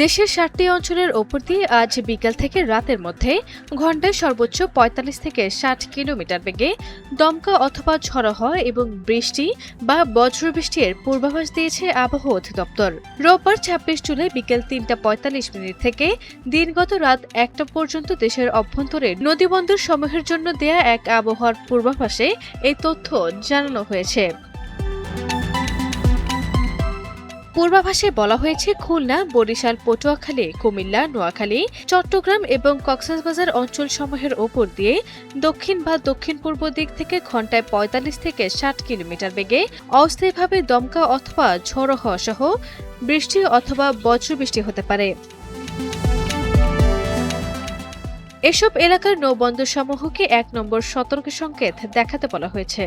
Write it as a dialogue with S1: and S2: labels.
S1: দেশের ৭টি অঞ্চলের ওপর দিয়ে আজ বিকাল থেকে রাতের মধ্যে ঘণ্টায় সর্বোচ্চ ৪৫ থেকে ৬০ কিলোমিটার বেগে দমকা অথবা ঝড়ো হওয়া এবং বৃষ্টি বা বজ্রবৃষ্টির পূর্বাভাস দিয়েছে আবহাওয়া অধিদপ্তর। রোববার ২৬ জুলাই বিকেল ৩টা ৪৫ থেকে দিনগত রাত ১টা পর্যন্ত দেশের অভ্যন্তরে নদীবন্দর সমূহের জন্য দেয়া এক আবহাওয়ার পূর্বাভাসে এই তথ্য জানানো হয়েছে। পূর্বাভাসে বলা হয়েছে, খুলনা, বরিশাল, পটুয়াখালী, কুমিল্লা, নোয়াখালী, চট্টগ্রাম এবং কক্সবাজার অঞ্চলসমূহের ওপর দিয়ে দক্ষিণ বা দক্ষিণ পূর্ব দিক থেকে ঘণ্টায় ৪৫ থেকে ৬০ কিলোমিটার বেগে অস্থায়ীভাবে দমকা অথবা ঝড়ো হওয়া সহ বৃষ্টি অথবা বজ্রবৃষ্টি হতে পারে। এসব এলাকার নৌবন্দরসমূহকে ১ নম্বর সতর্ক সংকেত দেখাতে বলা হয়েছে।